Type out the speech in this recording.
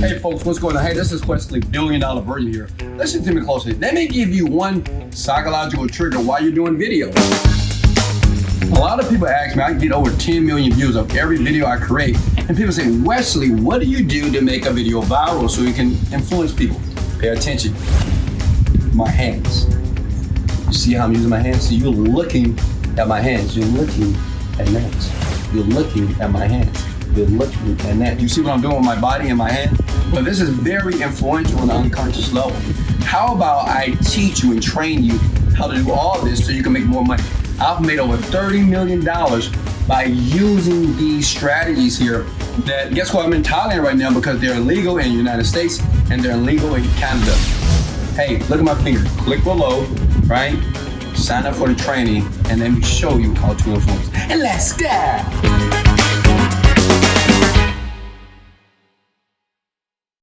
Hey folks, what's going on? Hey, this is WESLEY, $1 billion virgin here. Listen to me closely. Let me give you one psychological trigger while you're doing videos. A lot of people ask me, I get over 10 million views of every video I create. And people say, Wesley, what do you do to make a video viral so you can influence people? Pay attention. My hands. You see how I'm using my hands? So you're looking at my hands. You're looking at that. You're looking at my hands. You're looking at that. You see what I'm doing with my body and my hand? Well, this is very influential on an unconscious level. How about I teach you and train you how to do all this so you can make more money? I've made over $30 million by using these strategies here that, guess what, I'm in Thailand right now because they're illegal in the United States and they're illegal in Canada. Hey, look at my finger. Click below, right? Sign up for the training and let me show you how to influence. And let's go!